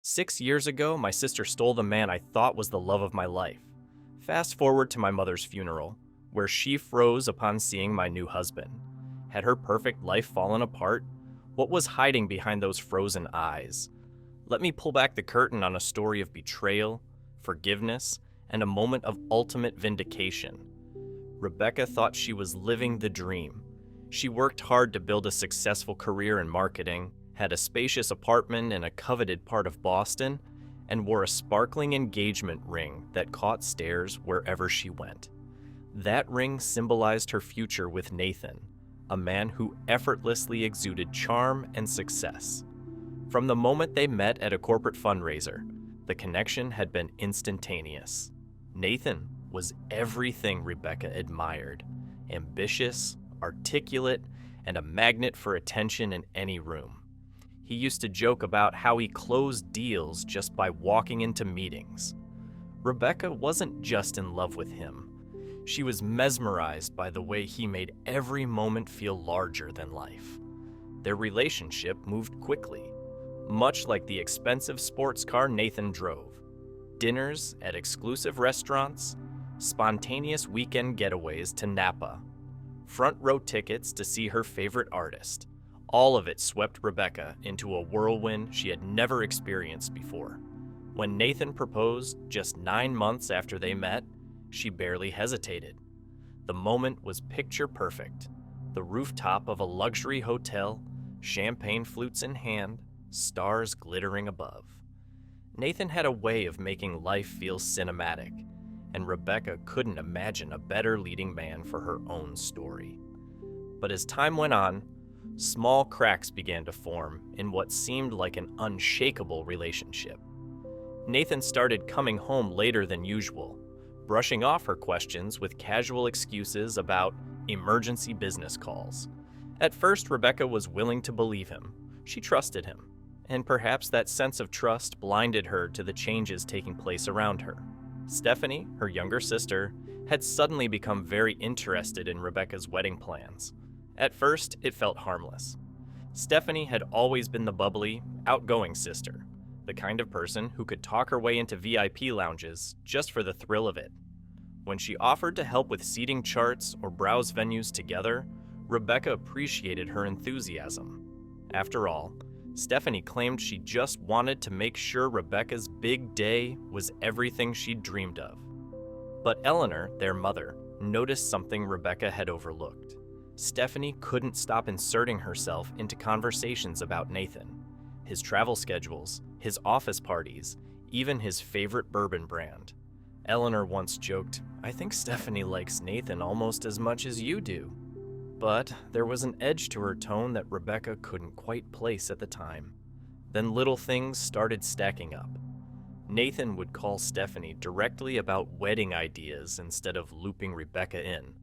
6 years ago, my sister stole the man I thought was the love of my life. Fast forward to my mother's funeral, where she froze upon seeing my new husband. Had her perfect life fallen apart? What was hiding behind those frozen eyes? Let me pull back the curtain on a story of betrayal, forgiveness, and a moment of ultimate vindication. Rebecca thought she was living the dream. She worked hard to build a successful career in marketing, had a spacious apartment in a coveted part of Boston, and wore a sparkling engagement ring that caught stares wherever she went. That ring symbolized her future with Nathan, a man who effortlessly exuded charm and success. From the moment they met at a corporate fundraiser, the connection had been instantaneous. Nathan was everything Rebecca admired: ambitious, articulate, and a magnet for attention in any room. He used to joke about how he closed deals just by walking into meetings. Rebecca wasn't just in love with him. She was mesmerized by the way he made every moment feel larger than life. Their relationship moved quickly, much like the expensive sports car Nathan drove. Dinners at exclusive restaurants, spontaneous weekend getaways to Napa, front row tickets to see her favorite artist. All of it swept Rebecca into a whirlwind she had never experienced before. When Nathan proposed just 9 months after they met, she barely hesitated. The moment was picture perfect. The rooftop of a luxury hotel, champagne flutes in hand, stars glittering above. Nathan had a way of making life feel cinematic, and Rebecca couldn't imagine a better leading man for her own story. But as time went on, small cracks began to form in what seemed like an unshakable relationship. Nathan started coming home later than usual, brushing off her questions with casual excuses about emergency business calls. At first, Rebecca was willing to believe him. She trusted him, and perhaps that sense of trust blinded her to the changes taking place around her. Stephanie, her younger sister, had suddenly become very interested in Rebecca's wedding plans. At first, it felt harmless. Stephanie had always been the bubbly, outgoing sister, the kind of person who could talk her way into VIP lounges just for the thrill of it. When she offered to help with seating charts or browse venues together, Rebecca appreciated her enthusiasm. After all, Stephanie claimed she just wanted to make sure Rebecca's big day was everything she'd dreamed of. But Eleanor, their mother, noticed something Rebecca had overlooked. Stephanie couldn't stop inserting herself into conversations about Nathan, his travel schedules, his office parties, even his favorite bourbon brand. Eleanor once joked, "I think Stephanie likes Nathan almost as much as you do." But there was an edge to her tone that Rebecca couldn't quite place at the time. Then little things started stacking up. Nathan would call Stephanie directly about wedding ideas instead of looping Rebecca in.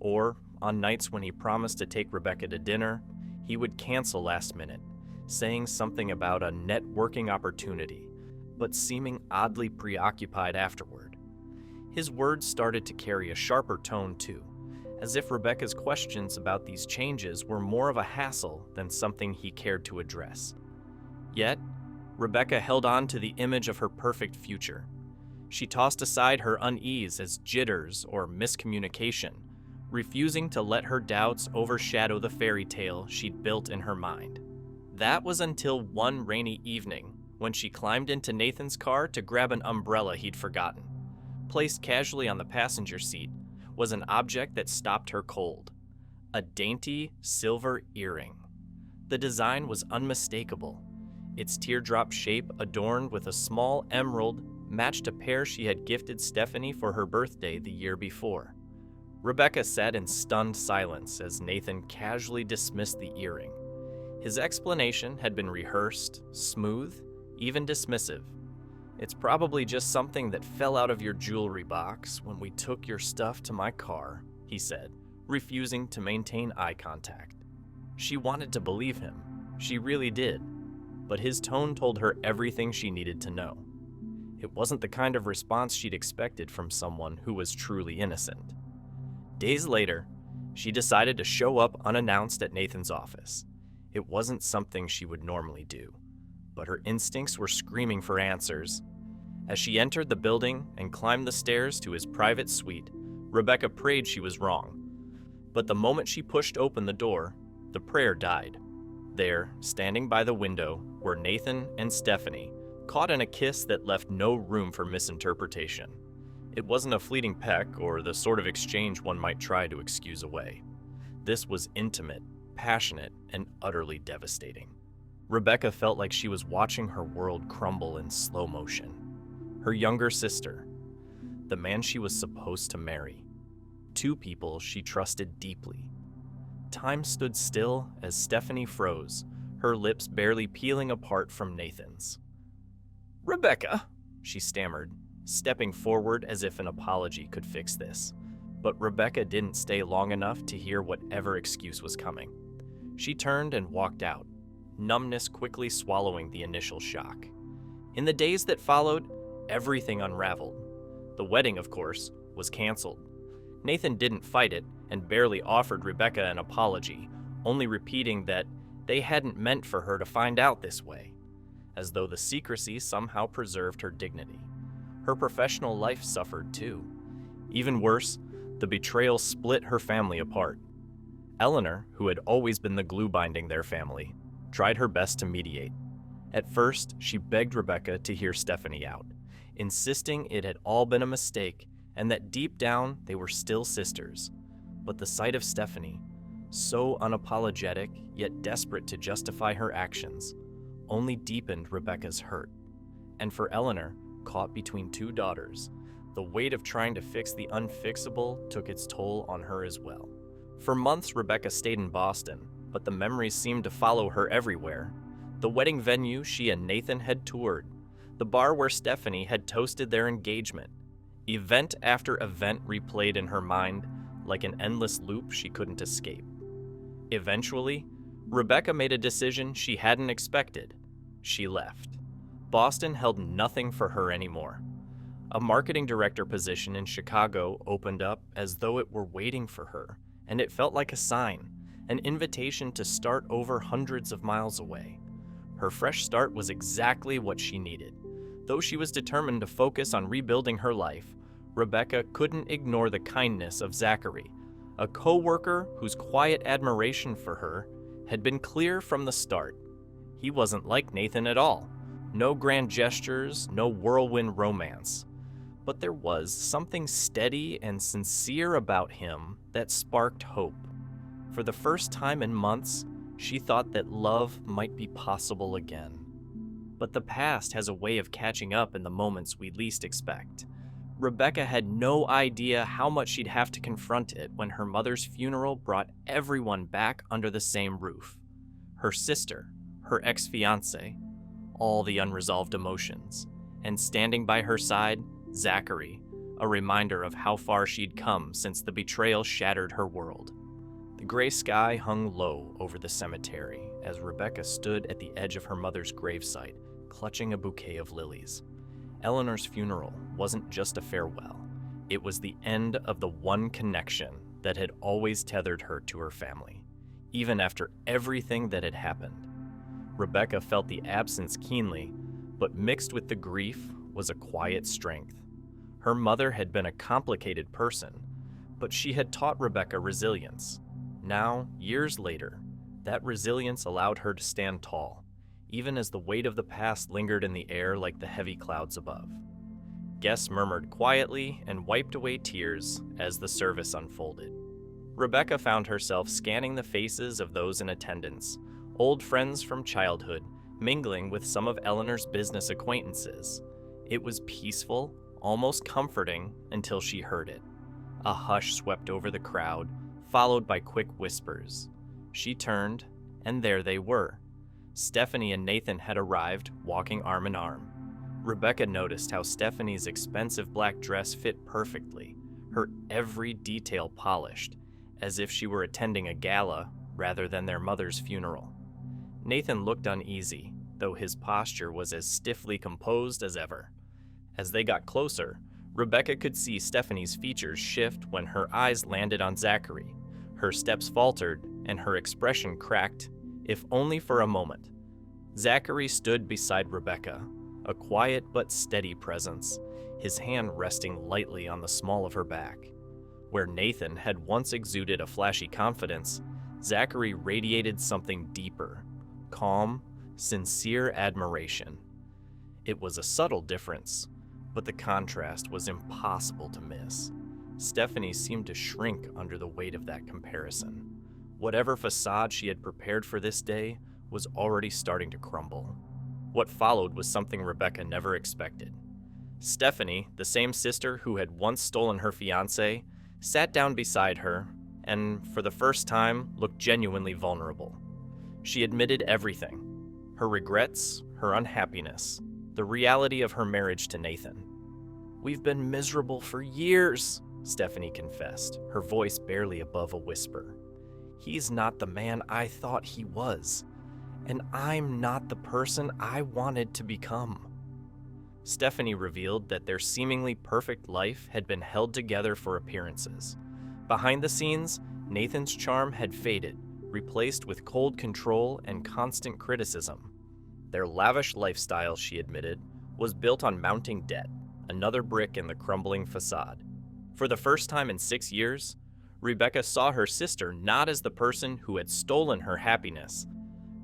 Or, on nights when he promised to take Rebecca to dinner, he would cancel last minute, saying something about a networking opportunity, but seeming oddly preoccupied afterward. His words started to carry a sharper tone too, as if Rebecca's questions about these changes were more of a hassle than something he cared to address. Yet, Rebecca held on to the image of her perfect future. She tossed aside her unease as jitters or miscommunication, refusing to let her doubts overshadow the fairy tale she'd built in her mind. That was until one rainy evening when she climbed into Nathan's car to grab an umbrella he'd forgotten. Placed casually on the passenger seat was an object that stopped her cold: a dainty silver earring. The design was unmistakable. Its teardrop shape, adorned with a small emerald, matched a pair she had gifted Stephanie for her birthday the year before. Rebecca sat in stunned silence as Nathan casually dismissed the earring. His explanation had been rehearsed, smooth, even dismissive. "It's probably just something that fell out of your jewelry box when we took your stuff to my car," he said, refusing to maintain eye contact. She wanted to believe him. She really did. But his tone told her everything she needed to know. It wasn't the kind of response she'd expected from someone who was truly innocent. Days later, she decided to show up unannounced at Nathan's office. It wasn't something she would normally do. but her instincts were screaming for answers. As she entered the building and climbed the stairs to his private suite, Rebecca prayed she was wrong. But the moment she pushed open the door, the prayer died. There, standing by the window, were Nathan and Stephanie, caught in a kiss that left no room for misinterpretation. It wasn't a fleeting peck or the sort of exchange one might try to excuse away. This was intimate, passionate, and utterly devastating. Rebecca felt like she was watching her world crumble in slow motion. Her younger sister, the man she was supposed to marry, two people she trusted deeply. Time stood still as Stephanie froze, her lips barely peeling apart from Nathan's. "Rebecca," she stammered, stepping forward as if an apology could fix this. But Rebecca didn't stay long enough to hear whatever excuse was coming. She turned and walked out, numbness quickly swallowing the initial shock. In the days that followed, everything unraveled. The wedding, of course, was canceled. Nathan didn't fight it and barely offered Rebecca an apology, only repeating that they hadn't meant for her to find out this way, as though the secrecy somehow preserved her dignity. Her professional life suffered too. Even worse, the betrayal split her family apart. Eleanor, who had always been the glue binding their family, tried her best to mediate. At first, she begged Rebecca to hear Stephanie out, insisting it had all been a mistake and that deep down they were still sisters. But the sight of Stephanie, so unapologetic yet desperate to justify her actions, only deepened Rebecca's hurt. And for Eleanor, caught between two daughters, the weight of trying to fix the unfixable took its toll on her as well. For months, Rebecca stayed in Boston, but the memories seemed to follow her everywhere. The wedding venue she and Nathan had toured, the bar where Stephanie had toasted their engagement. Event after event replayed in her mind like an endless loop she couldn't escape. Eventually, Rebecca made a decision she hadn't expected. She left. Boston held nothing for her anymore. A marketing director position in Chicago opened up as though it were waiting for her, and it felt like a sign, an invitation to start over hundreds of miles away. Her fresh start was exactly what she needed. Though she was determined to focus on rebuilding her life, Rebecca couldn't ignore the kindness of Zachary, a co-worker whose quiet admiration for her had been clear from the start. He wasn't like Nathan at all. No grand gestures, no whirlwind romance. But there was something steady and sincere about him that sparked hope. For the first time in months, she thought that love might be possible again. But the past has a way of catching up in the moments we least expect. Rebecca had no idea how much she'd have to confront it when her mother's funeral brought everyone back under the same roof. Her sister, her ex-fiancé, all the unresolved emotions, and standing by her side, Zachary, a reminder of how far she'd come since the betrayal shattered her world. The gray sky hung low over the cemetery as Rebecca stood at the edge of her mother's gravesite, clutching a bouquet of lilies. Eleanor's funeral wasn't just a farewell. It was the end of the one connection that had always tethered her to her family, even after everything that had happened. Rebecca felt the absence keenly, but mixed with the grief was a quiet strength. Her mother had been a complicated person, but she had taught Rebecca resilience. Now, years later, that resilience allowed her to stand tall, even as the weight of the past lingered in the air like the heavy clouds above. Guests murmured quietly and wiped away tears as the service unfolded. Rebecca found herself scanning the faces of those in attendance, old friends from childhood, mingling with some of Eleanor's business acquaintances. It was peaceful, almost comforting, until she heard it. A hush swept over the crowd, followed by quick whispers. She turned, and there they were. Stephanie and Nathan had arrived, walking arm in arm. Rebecca noticed how Stephanie's expensive black dress fit perfectly, her every detail polished, as if she were attending a gala rather than their mother's funeral. Nathan looked uneasy, though his posture was as stiffly composed as ever. As they got closer, Rebecca could see Stephanie's features shift when her eyes landed on Zachary. Her steps faltered, and her expression cracked, if only for a moment. Zachary stood beside Rebecca, a quiet but steady presence, his hand resting lightly on the small of her back. Where Nathan had once exuded a flashy confidence, Zachary radiated something deeper, calm, sincere admiration. It was a subtle difference, but the contrast was impossible to miss. Stephanie seemed to shrink under the weight of that comparison. Whatever facade she had prepared for this day was already starting to crumble. What followed was something Rebecca never expected. Stephanie, the same sister who had once stolen her fiancé, sat down beside her and, for the first time, looked genuinely vulnerable. She admitted everything: her regrets, her unhappiness, the reality of her marriage to Nathan. "We've been miserable for years," Stephanie confessed, her voice barely above a whisper. "He's not the man I thought he was, and I'm not the person I wanted to become." Stephanie revealed that their seemingly perfect life had been held together for appearances. Behind the scenes, Nathan's charm had faded, replaced with cold control and constant criticism. Their lavish lifestyle, she admitted, was built on mounting debt, another brick in the crumbling facade. For the first time in 6 years, Rebecca saw her sister not as the person who had stolen her happiness,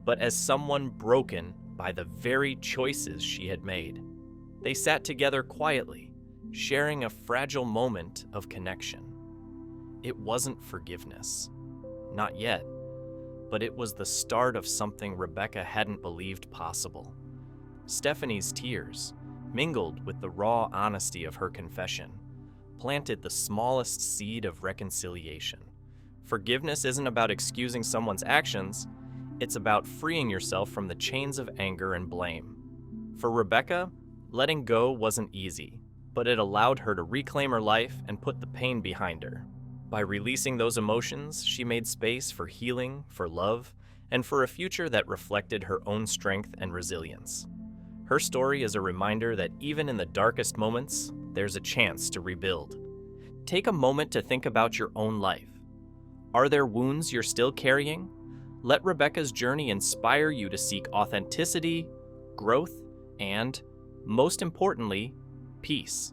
but as someone broken by the very choices she had made. They sat together quietly, sharing a fragile moment of connection. It wasn't forgiveness. Not yet. But it was the start of something Rebecca hadn't believed possible. Stephanie's tears, mingled with the raw honesty of her confession, planted the smallest seed of reconciliation. Forgiveness isn't about excusing someone's actions, it's about freeing yourself from the chains of anger and blame. For Rebecca, letting go wasn't easy, but it allowed her to reclaim her life and put the pain behind her. By releasing those emotions, she made space for healing, for love, and for a future that reflected her own strength and resilience. Her story is a reminder that even in the darkest moments, there's a chance to rebuild. Take a moment to think about your own life. Are there wounds you're still carrying? Let Rebecca's journey inspire you to seek authenticity, growth, and, most importantly, peace.